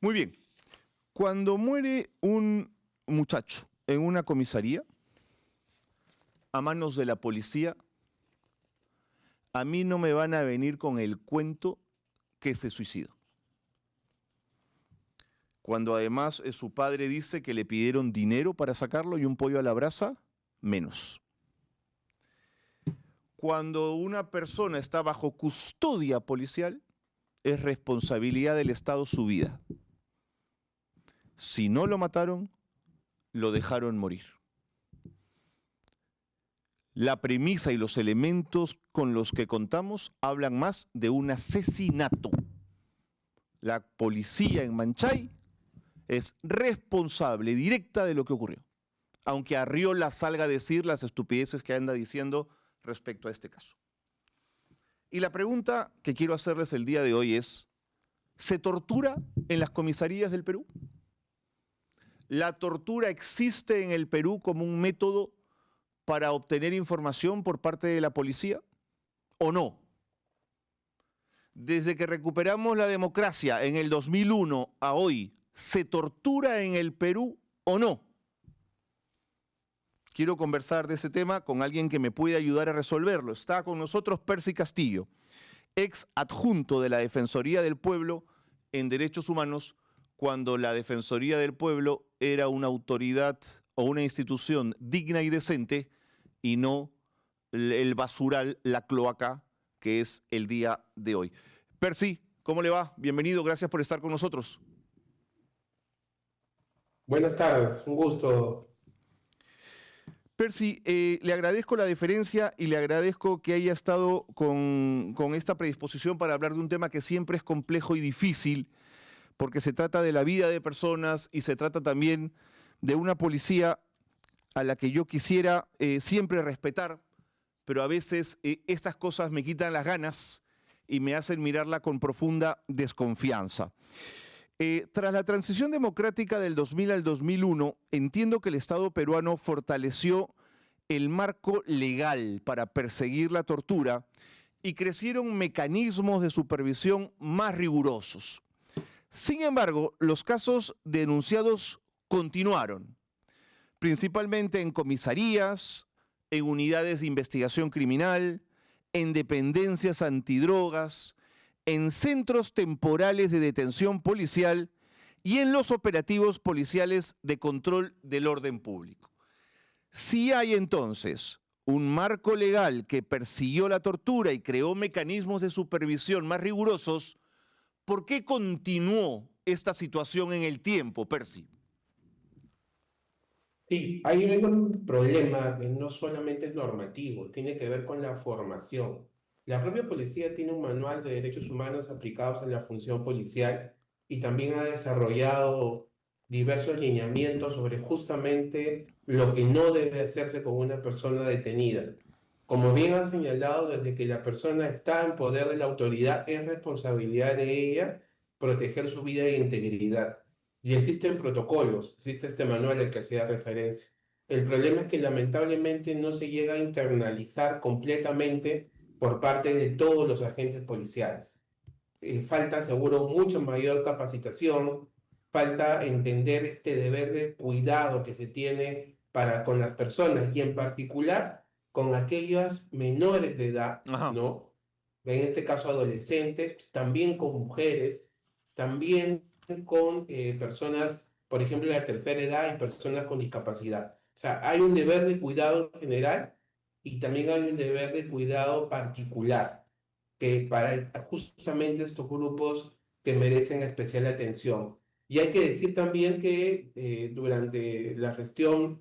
Muy bien. Cuando muere un muchacho en una comisaría, a manos de la policía, a mí no me van a venir con el cuento que se suicidó. Cuando además su padre dice que le pidieron dinero para sacarlo y un pollo a la brasa, menos. Cuando una persona está bajo custodia policial, es responsabilidad del Estado su vida. Si no lo mataron, lo dejaron morir. La premisa y los elementos con los que contamos hablan más de un asesinato. La policía en Manchay es responsable directa de lo que ocurrió, aunque Arriola salga a decir las estupideces que anda diciendo respecto a este caso. Y la pregunta que quiero hacerles el día de hoy es, ¿se tortura en las comisarías del Perú? ¿La tortura existe en el Perú como un método para obtener información por parte de la policía o no? Desde que recuperamos la democracia en el 2001 a hoy, ¿se tortura en el Perú o no? Quiero conversar de ese tema con alguien que me puede ayudar a resolverlo. Está con nosotros Percy Castillo, ex adjunto de la Defensoría del Pueblo en Derechos Humanos, cuando la Defensoría del Pueblo era una autoridad o una institución digna y decente y no el basural, la cloaca que es el día de hoy. Percy, ¿cómo le va? Bienvenido, gracias por estar con nosotros. Buenas tardes, un gusto. Percy, le agradezco la deferencia y le agradezco que haya estado con esta predisposición para hablar de un tema que siempre es complejo y difícil, porque se trata de la vida de personas y se trata también de una policía a la que yo quisiera siempre respetar, pero a veces estas cosas me quitan las ganas y me hacen mirarla con profunda desconfianza. Tras la transición democrática del 2000 al 2001, entiendo que el Estado peruano fortaleció el marco legal para perseguir la tortura y crecieron mecanismos de supervisión más rigurosos. Sin embargo, los casos denunciados continuaron, principalmente en comisarías, en unidades de investigación criminal, en dependencias antidrogas, en centros temporales de detención policial y en los operativos policiales de control del orden público. Si hay entonces un marco legal que persiguió la tortura y creó mecanismos de supervisión más rigurosos, ¿por qué continuó esta situación en el tiempo, Percy? Sí, hay un problema que no solamente es normativo, tiene que ver con la formación. La propia policía tiene un manual de derechos humanos aplicados a la función policial y también ha desarrollado diversos lineamientos sobre justamente lo que no debe hacerse con una persona detenida. Como bien han señalado, desde que la persona está en poder de la autoridad, es responsabilidad de ella proteger su vida e integridad. Y existen protocolos, existe este manual al que hacía referencia. El problema es que lamentablemente no se llega a internalizar completamente por parte de todos los agentes policiales. Falta seguro mucha mayor capacitación, falta entender este deber de cuidado que se tiene para con las personas y en particular con aquellas menores de edad, Ajá. ¿no? En este caso adolescentes, también con mujeres, también con personas, por ejemplo, de la tercera edad y personas con discapacidad. O sea, hay un deber de cuidado general y también hay un deber de cuidado particular que para justamente estos grupos que merecen especial atención. Y hay que decir también que durante la gestión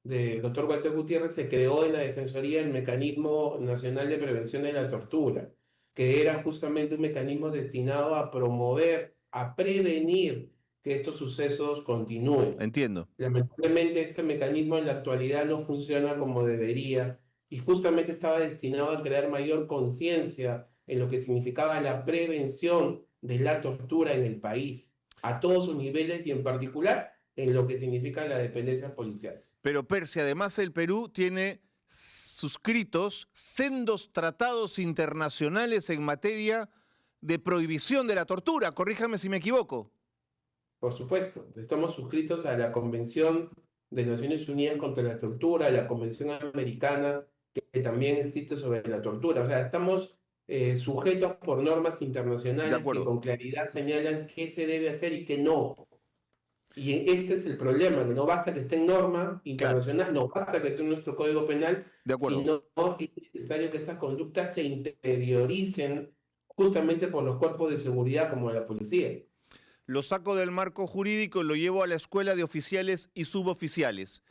del doctor Walter Gutiérrez se creó en la Defensoría el Mecanismo Nacional de Prevención de la Tortura, que era justamente un mecanismo destinado a promover, a prevenir que estos sucesos continúen. Entiendo. Lamentablemente este mecanismo en la actualidad no funciona como debería y justamente estaba destinado a crear mayor conciencia en lo que significaba la prevención de la tortura en el país, a todos sus niveles y en particular en lo que significan las dependencias policiales. Pero Percy, además el Perú tiene suscritos sendos tratados internacionales en materia de prohibición de la tortura. Corríjame si me equivoco. por supuesto. Estamos suscritos a la Convención de Naciones Unidas contra la Tortura, a la Convención Americana que también existe sobre la tortura. O sea, estamos sujetos por normas De internacionales que acuerdo, con claridad señalan qué se debe hacer y qué no. Y este es el problema, que no basta que esté en norma claro, internacional, no basta que esté en nuestro Código Penal, de acuerdo. sino es necesario que estas conductas se interioricen justamente por los cuerpos de seguridad como la policía. Lo saco del marco jurídico y lo llevo a la escuela de oficiales y suboficiales.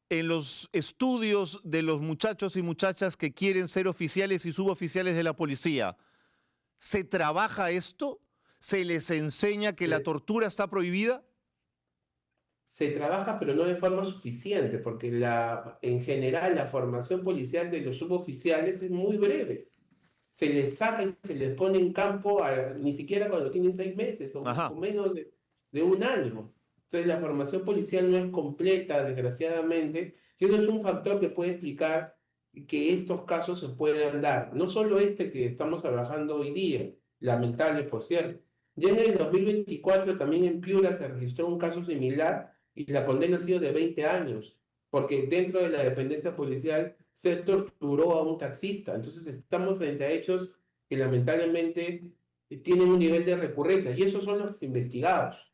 En los estudios de los muchachos y muchachas que quieren ser oficiales y suboficiales de la policía, ¿se trabaja esto? ¿Se les enseña que la Se, tortura está prohibida? se trabaja, pero no de forma suficiente, porque en general la formación policial de los suboficiales es muy breve. Se les saca y se les pone en campo ni siquiera cuando tienen 6 meses o Ajá, menos de un año. Entonces la formación policial no es completa, desgraciadamente, y eso es un factor que puede explicar que estos casos se puedan dar. No solo este que estamos trabajando hoy día, lamentable por cierto. Ya en el 2024 también en Piura se registró un caso similar y la condena ha sido de 20 años, porque dentro de la dependencia policial se torturó a un taxista. Entonces estamos frente a hechos que lamentablemente tienen un nivel de recurrencia y esos son los investigados.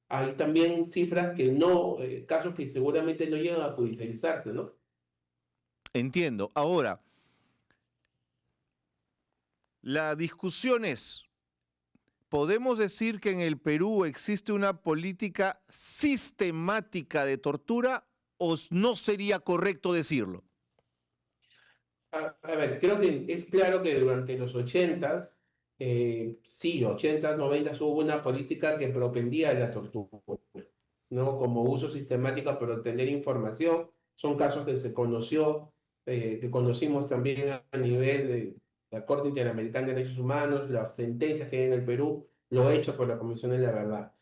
Hay también cifras que no, casos que seguramente no llegan a judicializarse, ¿no? entiendo. Ahora, la discusión es, ¿podemos decir que en el Perú existe una política sistemática de tortura o no sería correcto decirlo? A ver, creo que es claro que durante los 80s, sí, 80s, 90s hubo una política que propendía a la tortura, ¿no? Como uso sistemático para obtener información. Son casos que se conoció, que conocimos también a nivel de la Corte Interamericana de Derechos Humanos, las sentencias que hay en el Perú, lo hecho por la Comisión de la Verdad.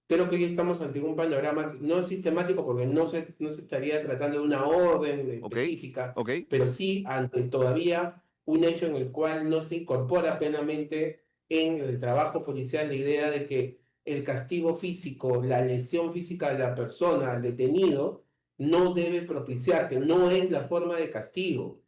Creo que hoy estamos ante un panorama que no es sistemático porque no se estaría tratando de una orden ¿Ok? específica, ¿Ok? pero sí ante todavía un hecho en el cual no se incorpora plenamente en el trabajo policial la idea de que el castigo físico, la lesión física de la persona, al detenido, no debe propiciarse, no es la forma de castigo,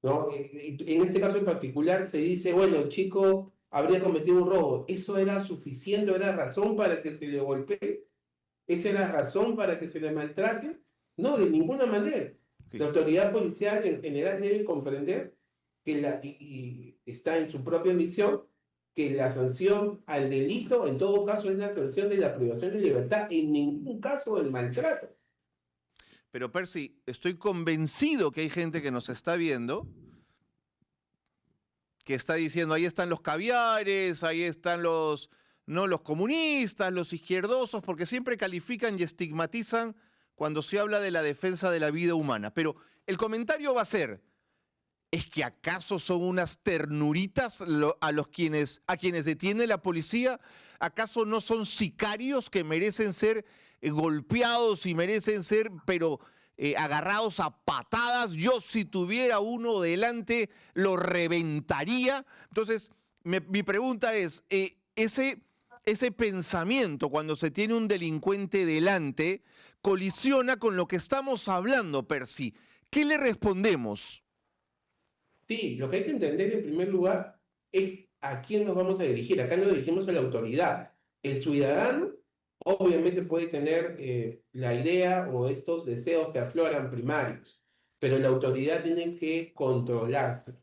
¿no? En este caso en particular se dice, bueno, el chico habría cometido un robo, ¿eso era suficiente, era razón para que se le golpee? ¿Esa era razón para que se le maltrate? No, de ninguna manera. La Ok. autoridad policial en general debe comprender que y está en su propia misión que la sanción al delito en todo caso es la sanción de la privación de libertad, en ningún caso el maltrato. Pero Percy, estoy convencido que hay gente que nos está viendo que está diciendo, ahí están los caviares, ahí están los, no, los comunistas, los izquierdosos, porque siempre califican y estigmatizan cuando se habla de la defensa de la vida humana. Pero el comentario va a ser, ¿es que acaso son unas ternuritas a quienes detiene la policía? ¿Acaso no son sicarios que merecen ser golpeados y merecen ser, pero agarrados a patadas? Yo si tuviera uno delante lo reventaría. Entonces, mi pregunta es, ese pensamiento cuando se tiene un delincuente delante colisiona con lo que estamos hablando, Percy. ¿Qué le respondemos? Sí, lo que hay que entender en primer lugar es a quién nos vamos a dirigir. Acá nos dirigimos a la autoridad. El ciudadano obviamente puede tener la idea o estos deseos que afloran primarios, pero la autoridad tiene que controlarse.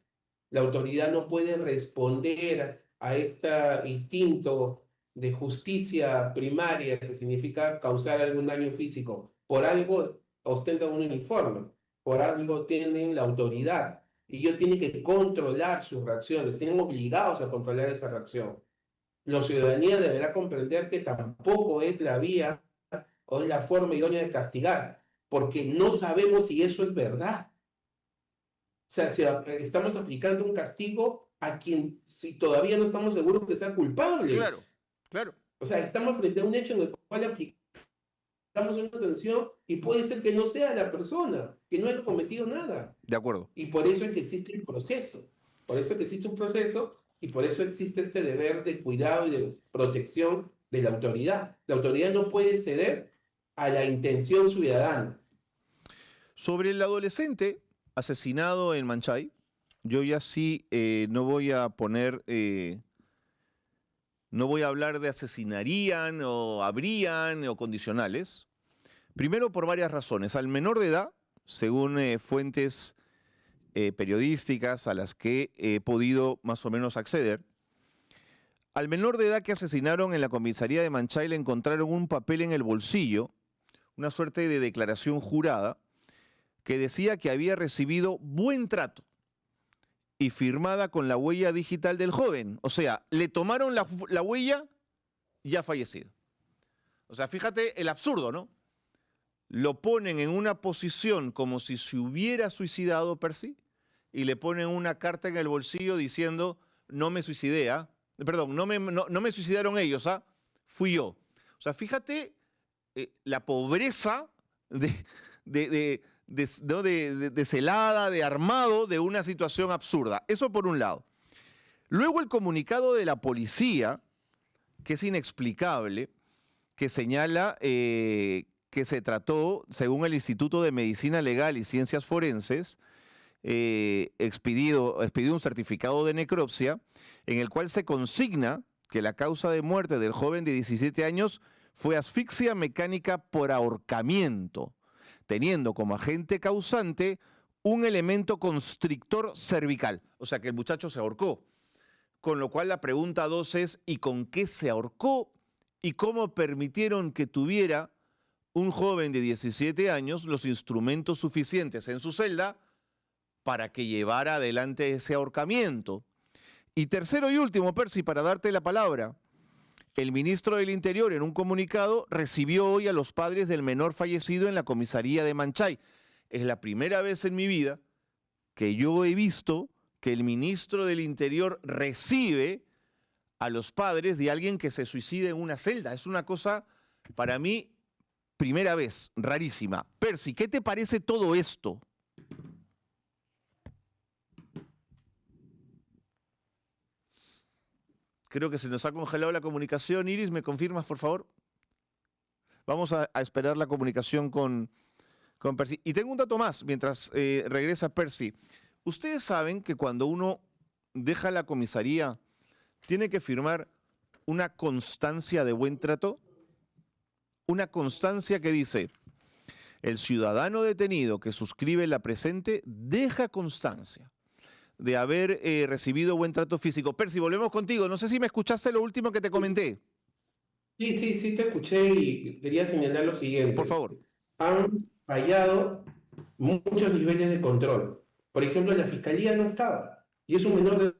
La autoridad no puede responder a este instinto de justicia primaria que significa causar algún daño físico. Por algo ostentan un uniforme, por algo tienen la autoridad y ellos tienen que controlar sus reacciones, tienen obligados a controlar esa reacción. La ciudadanía deberá comprender que tampoco es la vía o es la forma idónea de castigar, porque no sabemos si eso es verdad. O sea, si estamos aplicando un castigo a quien si todavía no estamos seguros que sea culpable. Claro, claro, O sea, estamos frente a un hecho en el cual aplicamos una sanción y puede ser que no sea la persona, que no haya cometido nada. de acuerdo. Y por eso es que existe el proceso. Por eso es que existe un proceso y por eso existe este deber de cuidado y de protección de la autoridad. La autoridad no puede ceder a la intención ciudadana. Sobre el adolescente asesinado en Manchay, yo ya sí no voy a poner, no voy a hablar de asesinarían o habrían o condicionales. Primero por varias razones. Al menor de edad, según fuentes periodísticas a las que he podido más o menos acceder, al menor de edad que asesinaron en la comisaría de Manchay le encontraron un papel en el bolsillo, una suerte de declaración jurada, que decía que había recibido buen trato y firmada con la huella digital del joven. O sea, le tomaron la huella ya fallecido. O sea, fíjate el absurdo, ¿no? Lo ponen en una posición como si se hubiera suicidado Percy y le ponen una carta en el bolsillo diciendo, no me suicidé, ¿ah? Perdón, no me suicidaron ellos, ¿ah? Fui yo. O sea, fíjate la pobreza de celada, de armado de una situación absurda. Eso por un lado. Luego el comunicado de la policía, que es inexplicable, que señala que se trató, según el Instituto de Medicina Legal y Ciencias Forenses, expidió un certificado de necropsia en el cual se consigna que la causa de muerte del joven de 17 años fue asfixia mecánica por ahorcamiento, teniendo como agente causante un elemento constrictor cervical. O sea que el muchacho se ahorcó. Con lo cual la pregunta 2 es, ¿y con qué se ahorcó? ¿Y cómo permitieron que tuviera un joven de 17 años los instrumentos suficientes en su celda para que llevara adelante ese ahorcamiento? Y tercero y último, Percy, para darte la palabra, el ministro del Interior en un comunicado recibió hoy a los padres del menor fallecido en la comisaría de Manchay. Es la primera vez en mi vida que yo he visto que el ministro del Interior recibe a los padres de alguien que se suicida en una celda. Es una cosa, para mí, primera vez, rarísima. Percy, ¿qué te parece todo esto? Creo que se nos ha congelado la comunicación. Iris, ¿me confirmas, por favor? Vamos a esperar la comunicación con Percy. Y tengo un dato más mientras regresa Percy. Ustedes saben que cuando uno deja la comisaría, tiene que firmar una constancia de buen trato. Una constancia que dice, el ciudadano detenido que suscribe la presente deja constancia de haber recibido buen trato físico. Percy, volvemos contigo. No sé si me escuchaste lo último que te comenté. Sí, te escuché y quería señalar lo siguiente. Por favor. Han fallado muchos niveles de control. Por ejemplo, la fiscalía no estaba. Y es un menor de...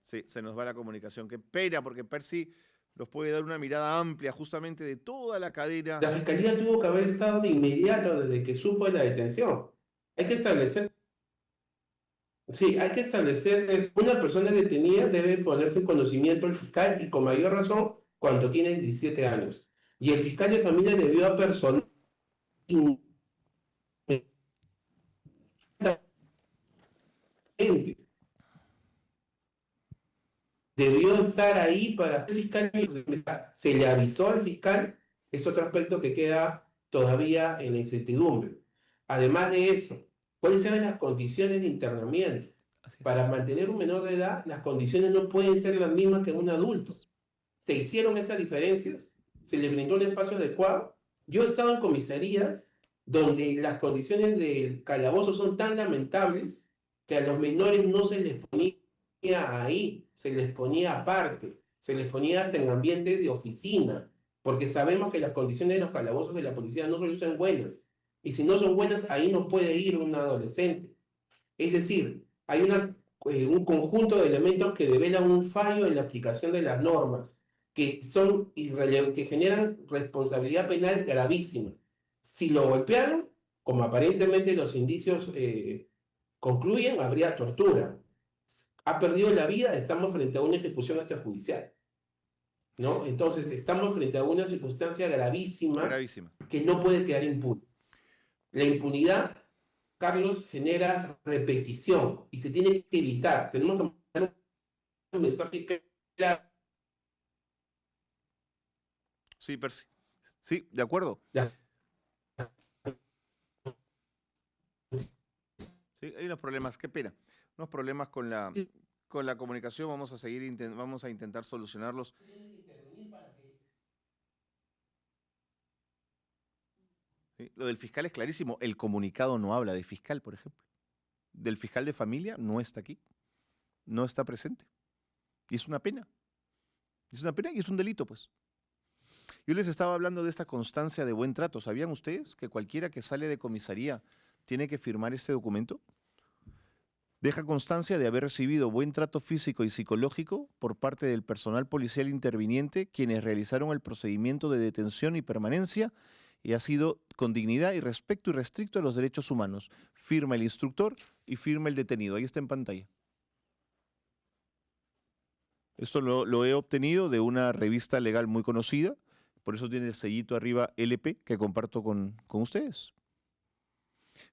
Sí, se nos va la comunicación. Qué pena, porque Percy nos puede dar una mirada amplia justamente de toda la cadena. La fiscalía tuvo que haber estado de inmediato desde que supo de la detención. Hay que establecer... Sí, hay que establecer, una persona detenida debe ponerse en conocimiento del fiscal y con mayor razón cuando tiene 17 años. Y el fiscal de familia debió apersonar inmediatamente. Debió estar ahí para el fiscal. Se le avisó al fiscal, es otro aspecto que queda todavía en la incertidumbre. Además de eso, ¿cuáles eran las condiciones de internamiento? Para mantener un menor de edad, las condiciones no pueden ser las mismas que un adulto. Se hicieron esas diferencias, se le brindó un espacio adecuado. Yo he estado en comisarías donde las condiciones del calabozo son tan lamentables que a los menores no se les ponía ahí, se les ponía aparte, se les ponía hasta en ambientes de oficina, porque sabemos que las condiciones de los calabozos de la policía no son buenas. Y si no son buenas, ahí no puede ir un adolescente. Es decir, hay un conjunto de elementos que develan un fallo en la aplicación de las normas, que generan responsabilidad penal gravísima. Si lo golpearon, como aparentemente los indicios concluyen, habría tortura. Ha perdido la vida, estamos frente a una ejecución extrajudicial, ¿no? Entonces, estamos frente a una circunstancia gravísima que no puede quedar impune. La impunidad, Carlos, genera repetición y se tiene que evitar. Tenemos que mandar un mensaje claro Sí, Percy. Sí, de acuerdo. Ya. Sí, hay unos problemas, qué pena. Unos problemas con la comunicación. Vamos a seguir, vamos a intentar solucionarlos. Sí, lo del fiscal es clarísimo. El comunicado no habla de fiscal, por ejemplo. Del fiscal de familia no está aquí. No está presente. Y es una pena. Es una pena y es un delito, pues. Yo les estaba hablando de esta constancia de buen trato. ¿Sabían ustedes que cualquiera que sale de comisaría tiene que firmar este documento? Deja constancia de haber recibido buen trato físico y psicológico por parte del personal policial interviniente, quienes realizaron el procedimiento de detención y permanencia, y ha sido con dignidad y respeto irrestricto a los derechos humanos. Firma el instructor y firma el detenido. Ahí está en pantalla. Esto lo he obtenido de una revista legal muy conocida, por eso tiene el sellito arriba LP que comparto con ustedes.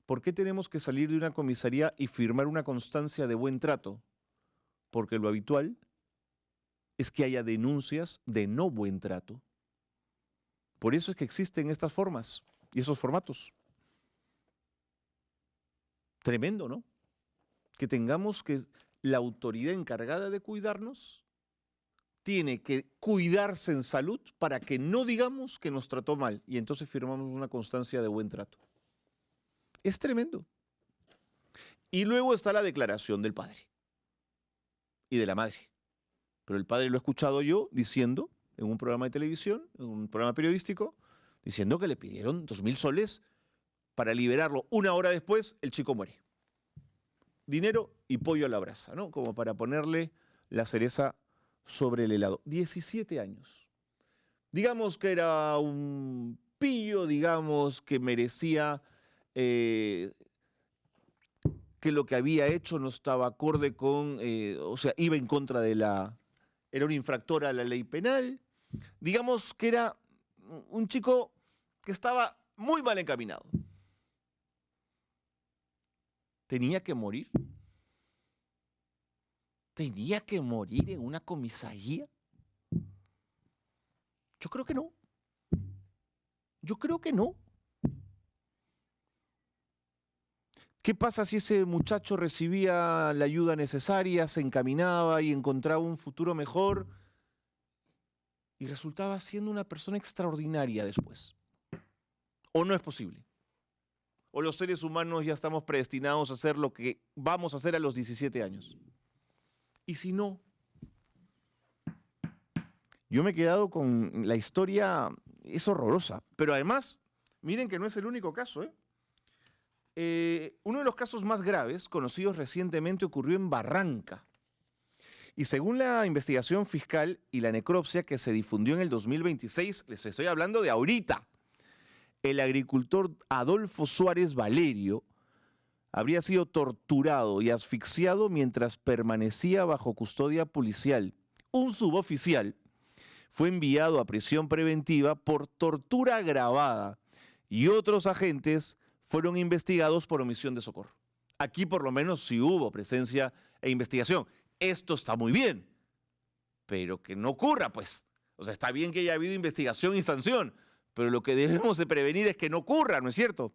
¿Por qué tenemos que salir de una comisaría y firmar una constancia de buen trato? Porque lo habitual es que haya denuncias de no buen trato. Por eso es que existen estas formas y esos formatos. Tremendo, ¿no? Que tengamos que la autoridad encargada de cuidarnos tiene que cuidarse en salud para que no digamos que nos trató mal y entonces firmamos una constancia de buen trato. Es tremendo. Y luego está la declaración del padre y de la madre. Pero el padre lo he escuchado yo diciendo en un programa de televisión, en un programa periodístico, diciendo que le pidieron 2.000 soles para liberarlo. Una hora después, el chico muere. Dinero y pollo a la brasa, ¿no? Como para ponerle la cereza sobre el helado. 17 años. Digamos que era un pillo, digamos que merecía, que lo que había hecho no estaba acorde con, o sea, iba en contra de era un infractor a la ley penal. Digamos que era un chico que estaba muy mal encaminado. ¿Tenía que morir? ¿Tenía que morir en una comisaría? Yo creo que no. Yo creo que no. ¿Qué pasa si ese muchacho recibía la ayuda necesaria, se encaminaba y encontraba un futuro mejor y resultaba siendo una persona extraordinaria después? ¿O no es posible? ¿O los seres humanos ya estamos predestinados a hacer lo que vamos a hacer a los 17 años? Y si no, yo me he quedado con la historia, es horrorosa, pero además, miren que no es el único caso, ¿eh? Uno de los casos más graves, conocidos recientemente, ocurrió en Barranca. Y según la investigación fiscal y la necropsia que se difundió en el 2026, les estoy hablando de ahorita, el agricultor Adolfo Suárez Valerio habría sido torturado y asfixiado mientras permanecía bajo custodia policial. Un suboficial fue enviado a prisión preventiva por tortura agravada y otros agentes fueron investigados por omisión de socorro. Aquí por lo menos sí hubo presencia e investigación. Esto está muy bien, pero que no ocurra, pues. O sea, está bien que haya habido investigación y sanción, pero lo que debemos de prevenir es que no ocurra, ¿no es cierto?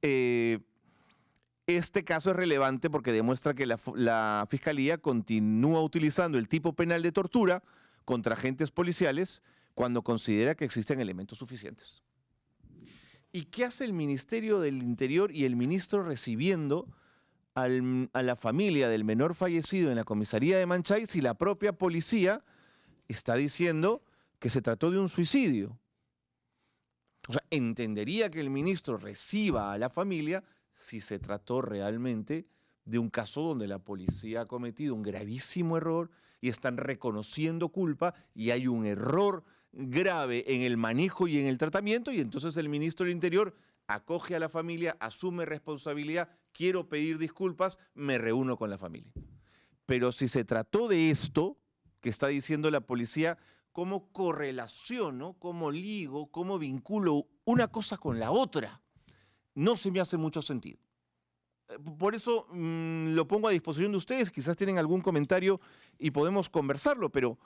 Este caso es relevante porque demuestra que la Fiscalía continúa utilizando el tipo penal de tortura contra agentes policiales cuando considera que existen elementos suficientes. ¿Y qué hace el Ministerio del Interior y el ministro recibiendo a la familia del menor fallecido en la comisaría de Manchay si la propia policía está diciendo que se trató de un suicidio? O sea, entendería que el ministro reciba a la familia si se trató realmente de un caso donde la policía ha cometido un gravísimo error y están reconociendo culpa y hay un error grave en el manejo y en el tratamiento, y entonces el ministro del Interior acoge a la familia, asume responsabilidad, quiero pedir disculpas, me reúno con la familia. Pero si se trató de esto que está diciendo la policía, ¿cómo correlaciono, cómo ligo, cómo vinculo una cosa con la otra? No se me hace mucho sentido. Por eso lo pongo a disposición de ustedes, quizás tienen algún comentario y podemos conversarlo, pero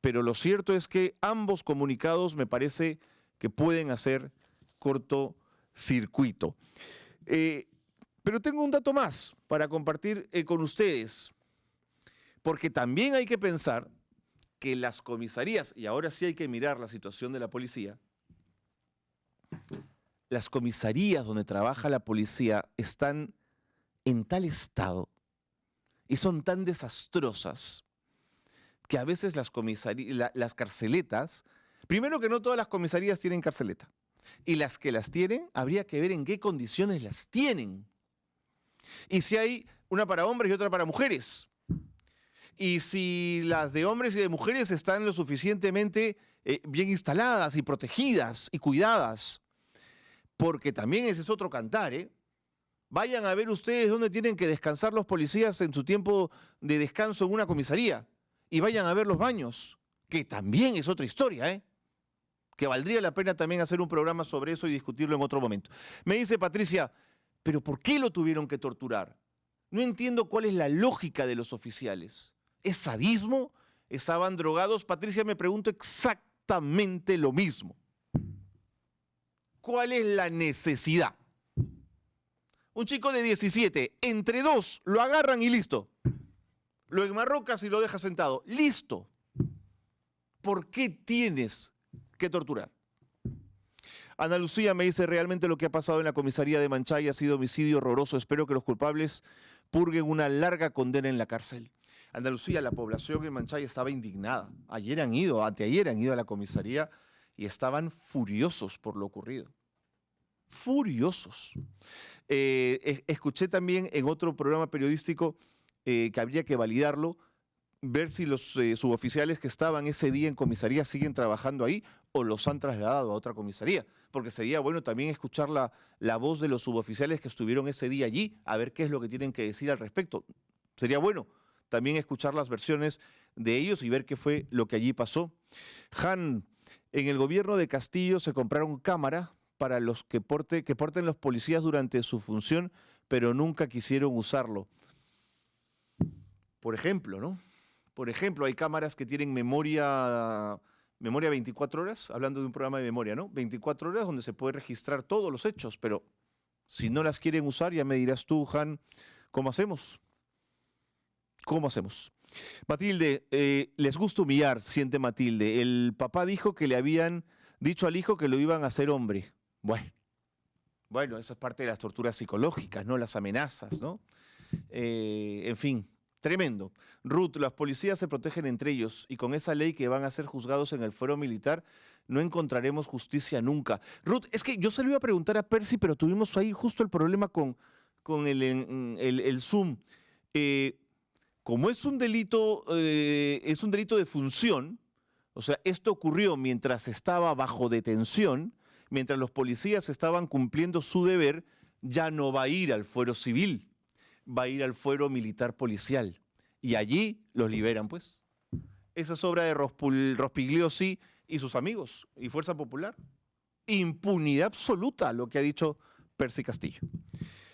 pero lo cierto es que ambos comunicados me parece que pueden hacer cortocircuito. Pero tengo un dato más para compartir con ustedes, porque también hay que pensar que las comisarías, y ahora sí hay que mirar la situación de la policía, las comisarías donde trabaja la policía están en tal estado y son tan desastrosas que a veces las carceletas, primero que no todas las comisarías tienen carceleta, y las que las tienen, habría que ver en qué condiciones las tienen. Y si hay una para hombres y otra para mujeres. Y si las de hombres y de mujeres están lo suficientemente bien instaladas y protegidas y cuidadas. Porque también ese es otro cantar, ¿eh? Vayan a ver ustedes dónde tienen que descansar los policías en su tiempo de descanso en una comisaría. Y vayan a ver los baños, que también es otra historia, ¿eh? Que valdría la pena también hacer un programa sobre eso y discutirlo en otro momento. Me dice Patricia, ¿pero por qué lo tuvieron que torturar? No entiendo cuál es la lógica de los oficiales. ¿Es sadismo? ¿Estaban drogados? Patricia, me pregunto exactamente lo mismo. ¿Cuál es la necesidad? Un chico de 17, entre dos, lo agarran y listo. Lo enmarrocas y lo dejas sentado. ¡Listo! ¿Por qué tienes que torturar? Ana Lucía me dice, realmente lo que ha pasado en la comisaría de Manchay ha sido homicidio horroroso. Espero que los culpables purguen una larga condena en la cárcel. Ana Lucía, la población en Manchay estaba indignada. Anteayer han ido a la comisaría y estaban furiosos por lo ocurrido. Furiosos. Escuché también en otro programa periodístico que habría que validarlo, ver si los suboficiales que estaban ese día en comisaría siguen trabajando ahí o los han trasladado a otra comisaría, porque sería bueno también escuchar la voz de los suboficiales que estuvieron ese día allí, a ver qué es lo que tienen que decir al respecto. Sería bueno también escuchar las versiones de ellos y ver qué fue lo que allí pasó. Han, en el gobierno de Castillo se compraron cámaras para los que porten los policías durante su función, pero nunca quisieron usarlo. Por ejemplo, ¿no? Por ejemplo, hay cámaras que tienen memoria 24 horas, hablando de un programa de memoria, ¿no? 24 horas donde se puede registrar todos los hechos, pero si no las quieren usar, ya me dirás tú, Han, ¿cómo hacemos? ¿Cómo hacemos? Matilde, les gusta humillar, siente Matilde. El papá dijo que le habían dicho al hijo que lo iban a hacer hombre. Bueno, esa es parte de las torturas psicológicas, ¿no? Las amenazas, ¿no? En fin, tremendo. Ruth, las policías se protegen entre ellos y con esa ley que van a ser juzgados en el fuero militar no encontraremos justicia nunca. Ruth, es que yo se lo iba a preguntar a Percy, pero tuvimos ahí justo el problema con el Zoom. Como es un delito de función, o sea, esto ocurrió mientras estaba bajo detención, mientras los policías estaban cumpliendo su deber, ya no va a ir al fuero civil, va a ir al fuero militar policial. Y allí los liberan, pues. Esa es obra de Rospigliosi y sus amigos y Fuerza Popular. Impunidad absoluta, lo que ha dicho Percy Castillo.